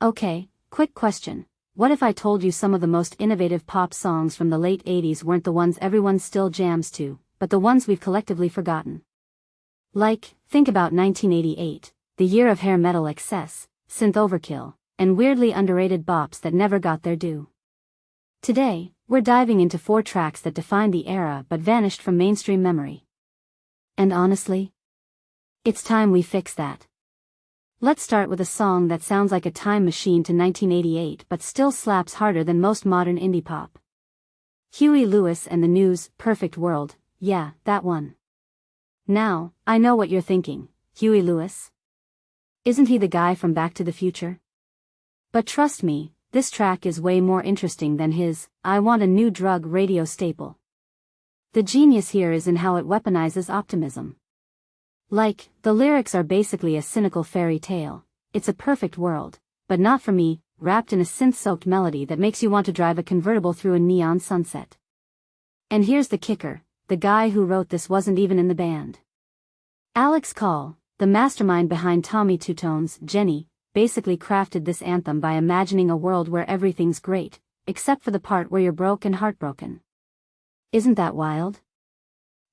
Okay, quick question. What if I told you some of the most innovative pop songs from the late 80s weren't the ones everyone still jams to, but the ones we've collectively forgotten? Like, think about 1988, the year of hair metal excess, synth overkill, and weirdly underrated bops that never got their due. Today, we're diving into 4 tracks that defined the era but vanished from mainstream memory. And honestly, it's time we fix that. Let's start with a song that sounds like a time machine to 1988 but still slaps harder than most modern indie pop. Huey Lewis and the News, Perfect World, yeah, that one. Now, I know what you're thinking, Huey Lewis? Isn't he the guy from Back to the Future? But trust me, this track is way more interesting than his "I Want a New Drug" radio staple. The genius here is in how it weaponizes optimism. Like, the lyrics are basically a cynical fairy tale. It's a perfect world, but not for me, wrapped in a synth-soaked melody that makes you want to drive a convertible through a neon sunset. And here's the kicker, the guy who wrote this wasn't even in the band. Alex Call, the mastermind behind Tommy Two Tone's Jenny, basically crafted this anthem by imagining a world where everything's great, except for the part where you're broke and heartbroken. Isn't that wild?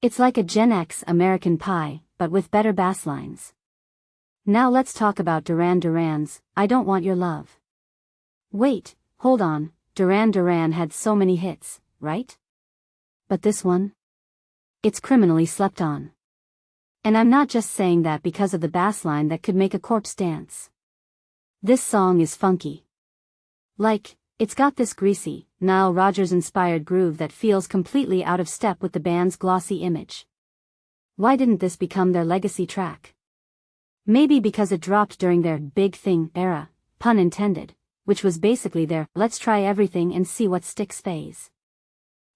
It's like a Gen X American Pie, but with better bass lines. Now let's talk about Duran Duran's "I Don't Want Your Love." Wait, hold on, Duran Duran had so many hits, right? But this one? It's criminally slept on. And I'm not just saying that because of the bass line that could make a corpse dance. This song is funky. Like, it's got this greasy, Nile Rodgers-inspired groove that feels completely out of step with the band's glossy image. Why didn't this become their legacy track? Maybe because it dropped during their "big thing" era, pun intended, which was basically their "let's try everything and see what sticks" phase.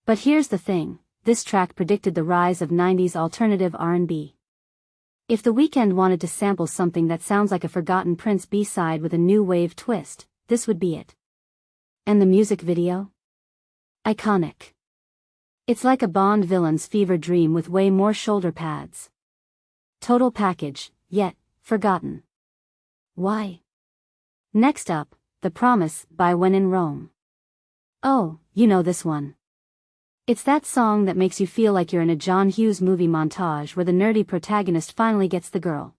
But here's the thing, this track predicted the rise of 90s alternative R&B. If The Weeknd wanted to sample something that sounds like a forgotten Prince B-side with a new wave twist, this would be it. And the music video? Iconic. It's like a Bond villain's fever dream with way more shoulder pads. Total package, yet forgotten. Why? Next up, The Promise by When in Rome. Oh, you know this one. It's that song that makes you feel like you're in a John Hughes movie montage where the nerdy protagonist finally gets the girl.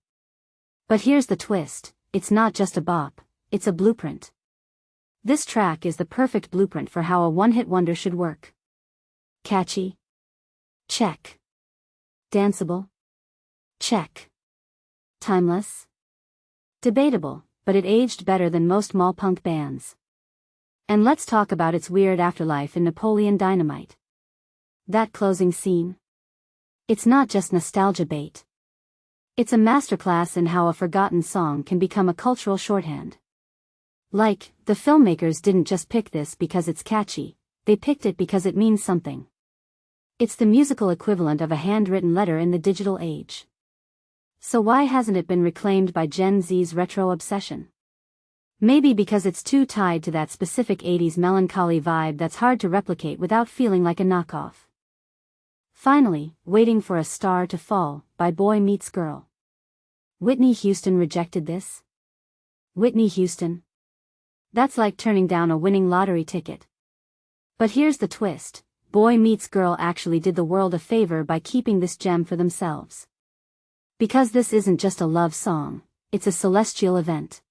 But here's the twist, it's not just a bop, it's a blueprint. This track is the perfect blueprint for how a one-hit wonder should work. Catchy? Check. Danceable? Check. Timeless? Debatable, but it aged better than most mall punk bands. And let's talk about its weird afterlife in Napoleon Dynamite. That closing scene? It's not just nostalgia bait. It's a masterclass in how a forgotten song can become a cultural shorthand. Like, the filmmakers didn't just pick this because it's catchy, they picked it because it means something. It's the musical equivalent of a handwritten letter in the digital age. So why hasn't it been reclaimed by Gen Z's retro obsession? Maybe because it's too tied to that specific 80s melancholy vibe that's hard to replicate without feeling like a knockoff. Finally, Waiting for a Star to Fall by Boy Meets Girl. Whitney Houston rejected this? Whitney Houston? That's like turning down a winning lottery ticket. But here's the twist, Boy Meets Girl actually did the world a favor by keeping this gem for themselves. Because this isn't just a love song, it's a celestial event.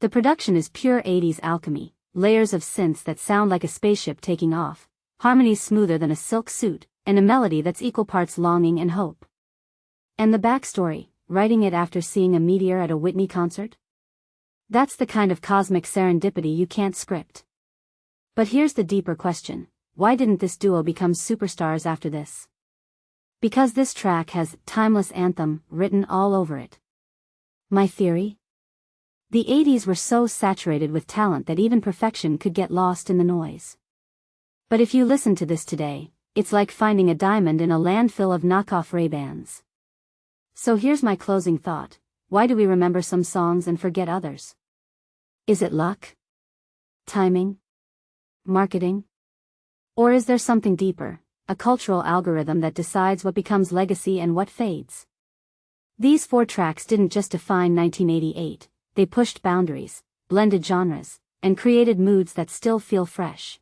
The production is pure 80s alchemy, layers of synths that sound like a spaceship taking off, harmonies smoother than a silk suit, and a melody that's equal parts longing and hope. And the backstory, writing it after seeing a meteor at a Whitney concert? That's the kind of cosmic serendipity you can't script. But here's the deeper question, why didn't this duo become superstars after this? Because this track has "timeless anthem" written all over it. My theory? The 80s were so saturated with talent that even perfection could get lost in the noise. But if you listen to this today, it's like finding a diamond in a landfill of knockoff Ray-Bans. So here's my closing thought, why do we remember some songs and forget others? Is it luck? Timing? Marketing? Or is there something deeper, a cultural algorithm that decides what becomes legacy and what fades? These 4 tracks didn't just define 1988, they pushed boundaries, blended genres, and created moods that still feel fresh.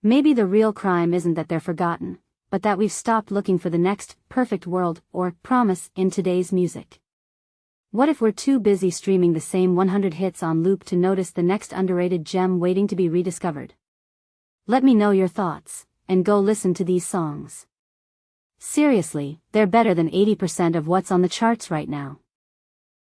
Maybe the real crime isn't that they're forgotten, but that we've stopped looking for the next perfect world or promise in today's music. What if we're too busy streaming the same 100 hits on loop to notice the next underrated gem waiting to be rediscovered? Let me know your thoughts, and go listen to these songs. Seriously, they're better than 80% of what's on the charts right now.